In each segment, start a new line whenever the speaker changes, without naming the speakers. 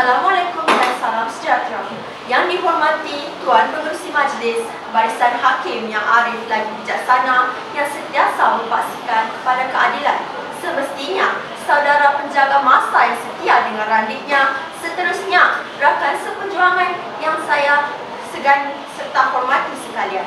Assalamualaikum dan salam sejahtera. Yang dihormati Tuan Pengerusi Majlis, barisan hakim yang arif lagi bijaksana yang sentiasa mempastikan kepada keadilan. Semestinya, saudara penjaga masa yang setia dengan randiknya, seterusnya, rakan seperjuangan yang saya segani serta hormati sekalian.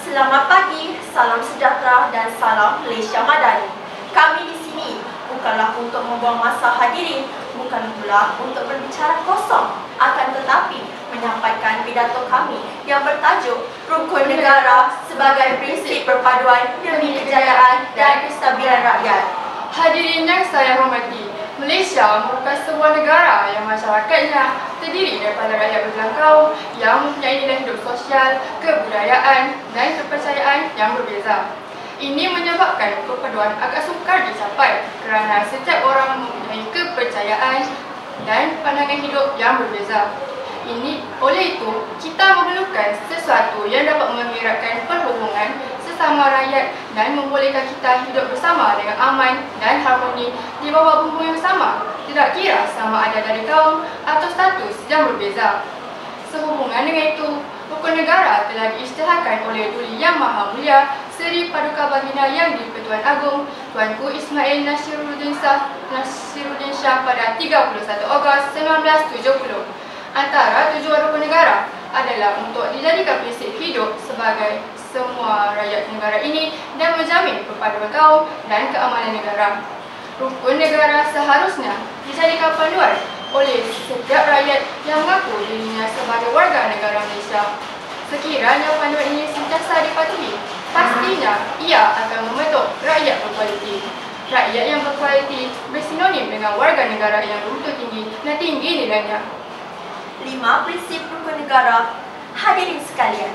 Selamat pagi, salam sejahtera dan salam Malaysia Madani. Kami di sini bukanlah untuk membuang masa hadirin, bukan pula untuk berbicara kosong, akan tetapi menyampaikan pidato kami yang bertajuk Rukun Negara sebagai prinsip perpaduan demi kejayaan dan kestabilan rakyat.
Hadirin yang saya hormati, Malaysia merupakan sebuah negara yang masyarakatnya terdiri daripada rakyat berjangkau yang mempunyai nilai hidup sosial, kebudayaan dan kepercayaan yang berbeza. Ini menyebabkan perpaduan agak sukar dicapai kerana setiap orang mempunyai kepercayaan dan pandangan hidup yang berbeza. Oleh itu, kita memerlukan sesuatu yang dapat mengeratkan perhubungan sesama rakyat dan membolehkan kita hidup bersama dengan aman dan harmoni di bawah bumbu yang sama, tidak kira sama ada dari kaum atau status yang berbeza. Sehubungan dengan itu, Rukun Negara telah diisytiharkan oleh Duli Yang Maha Mulia Seri Paduka Baginda Yang di-Pertuan Agong Tuanku Ismail Nashiruddin Shah pada 31 Ogos 1970. Antara tujuan Rukun Negara adalah untuk dijadikan prinsip hidup sebagai semua rakyat negara ini dan menjamin perpaduan kaum dan keamanan negara. Rukun Negara seharusnya dijadikan panduan oleh setiap rakyat yang mengaku dirinya sebagai warga negara Malaysia. Sekiranya panduan ini sentiasa dipatuhi, pastinya ia akan membentuk rakyat berkualiti. Rakyat yang berkualiti bersinonim dengan warga negara yang bermutu tinggi dan tinggi nilainya.
5 prinsip Rukun Negara. Hadirin sekalian,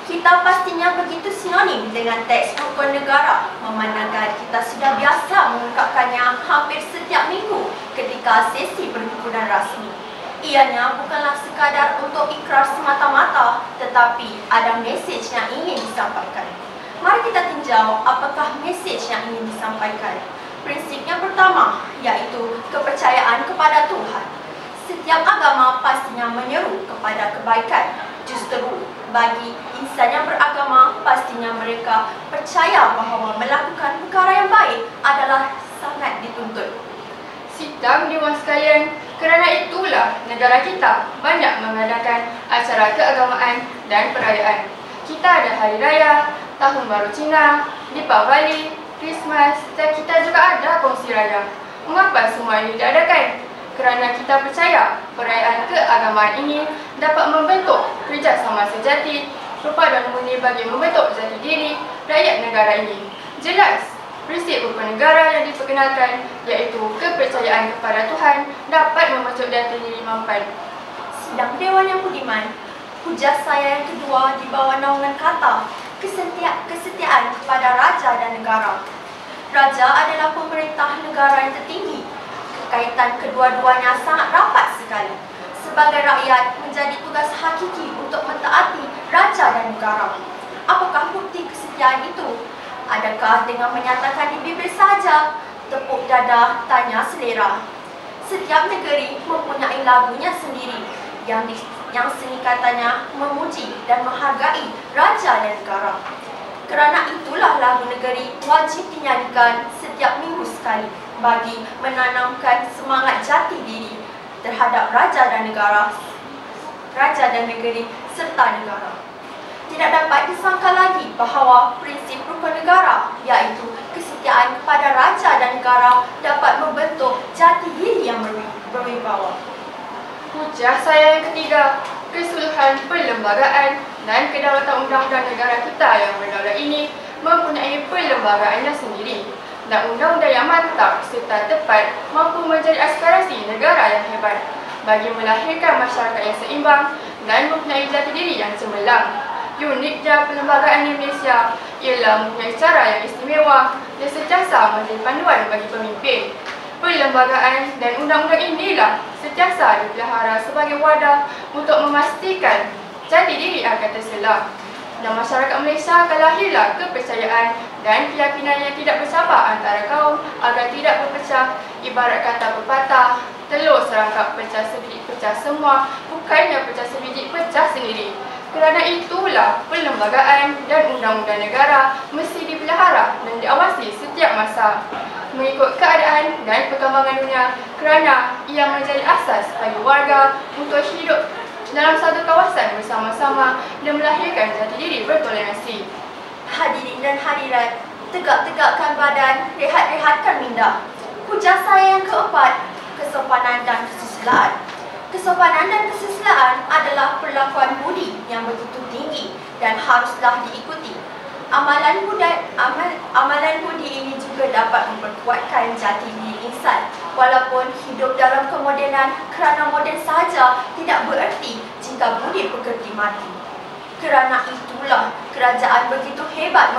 kita pastinya begitu sinonim dengan teks Rukun Negara, memandangkan kita sudah biasa mengungkapkannya hampir setiap minggu ketika sesi perhimpunan rasmi. Ianya bukanlah sekadar untuk ikrar semata-mata, tetapi ada mesej yang ingin disampaikan. Mari kita tinjau apakah mesej yang ingin disampaikan. Prinsip yang pertama, iaitu kepercayaan kepada Tuhan. Setiap agama pastinya menyeru kepada kebaikan. Justru bagi insan yang beragama, pastinya mereka percaya bahawa melakukan perkara yang baik adalah sangat dituntut.
Sidang Dewan sekalian, kerana itulah negara kita banyak mengadakan acara keagamaan dan perayaan. Kita ada Hari Raya, Tahun Baru Cina, Deepavali, Christmas, dan kita juga ada Kongsi Raya. Mengapa semua ini diadakan? Kerana kita percaya perayaan keagamaan ini dapat membentuk kerjasama sejati, perpaduan murni bagi membentuk jati diri rakyat negara ini. Jelas, prinsip Rukun Negara yang diperkenalkan iaitu kepercayaan kepada Tuhan dapat membentuk jati diri mampan.
Sidang Dewan yang budiman, hujah saya yang kedua di bawah naungan kata kesetiaan kepada Raja dan Negara. Raja adalah pemerintah negara yang tertinggi. Kaitan kedua-duanya sangat rapat sekali. Sebagai rakyat, menjadi tugas hakiki untuk mentaati Raja dan Negara. Apakah bukti kesetiaan itu? Adakah dengan menyatakan di bibir saja? Tepuk dada, tanya selera. Setiap negeri mempunyai lagunya sendiri yang seni katanya memuji dan menghargai Raja dan Negara. Kerana itulah lagu negeri wajib dinyanyikan setiap minggu sekali bagi menanamkan semangat jati diri terhadap Raja dan Negara, Raja dan Negeri serta negara. Tidak dapat disangka lagi bahawa prinsip Rukun Negara iaitu kesetiaan kepada Raja dan Negara dapat membentuk jati diri yang berwibawa.
Hujah saya yang ketiga, keseluruhan perlembagaan dan kedaulatan undang-undang negara kita yang berdaulat ini mempunyai perlembagaannya sendiri. Dan undang-undang yang mantap serta tepat mampu menjadi aspirasi negara yang hebat bagi melahirkan masyarakat yang seimbang dan mempunyai jati diri yang cemerlang. Uniknya perlembagaan di Malaysia ialah mempunyai cara yang istimewa dan sentiasa menjadi panduan bagi pemimpin. Perlembagaan dan undang-undang inilah sentiasa dipelihara sebagai wadah untuk memastikan jati diri akan terselam. dan masyarakat Malaysia akan lahirlah kepercayaan dan keyakinan yang tidak bersabar antara kaum agar tidak berpecah. Ibarat kata pepatah, telur serangkap pecah sebiji pecah semua, bukannya pecah sebiji pecah sendiri. Kerana itulah perlembagaan dan undang-undang negara mesti dipelihara dan diawasi setiap masa mengikut keadaan dan perkembangan dunia, kerana ia menjadi asas bagi warga untuk hidup dalam satu kawasan bersama-sama dan melahirkan jati diri bertoleransi.
Hadirin dan hadirat, tegak-tegakkan badan, rehat-rehatkan minda. Hujah saya yang keempat, kesopanan dan kesusilaan. Kesopanan dan kesusilaan adalah perlakuan budi yang begitu tinggi dan haruslah diikuti. Amalan budi ini juga dapat memperkuatkan jati diri insan. Walaupun hidup dalam kemodenan, kerana moden sahaja tidak bererti jika budi pekerti mati. Kerana itulah kerajaan begitu hebat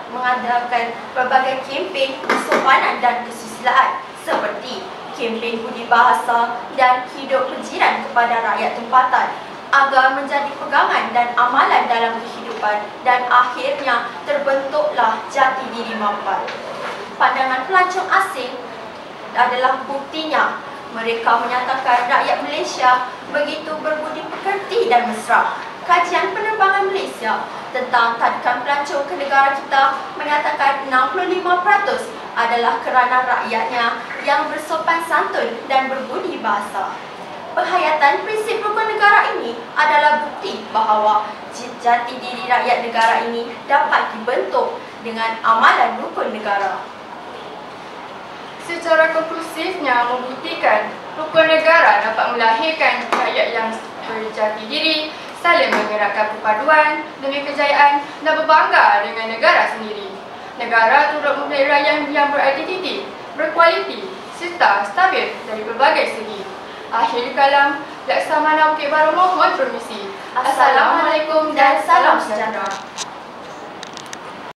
mengadakan berbagai kempen kesopanan dan kesusilaan seperti kempen budi bahasa dan hidup penjiran kepada rakyat tempatan agar menjadi pegangan dan amalan dalam kehidupan dan akhirnya terbentuklah jati diri mampan. Pandangan pelancong asing adalah buktinya. Mereka menyatakan rakyat Malaysia begitu berbudi pekerti dan mesra. Kajian Penerbangan Malaysia tentang tadkan pelancong ke negara kita menyatakan 65% adalah kerana rakyatnya yang bersopan santun dan berbudi bahasa. Penghayatan prinsip rukun negara ini adalah bukti bahawa jati diri rakyat negara ini dapat dibentuk dengan amalan rukun negara.
Secara konklusifnya membuktikan rukun negara dapat melahirkan rakyat yang berjati diri, saling menggerakkan perpaduan demi kejayaan dan berbangga dengan negara sendiri. Negara turut memberi rakyat yang beridentiti, berkualiti serta stabil dari berbagai segi. Akhir kalam, Laksamana Bukit Baru mohon permisi. Assalamualaikum dan salam sejahtera.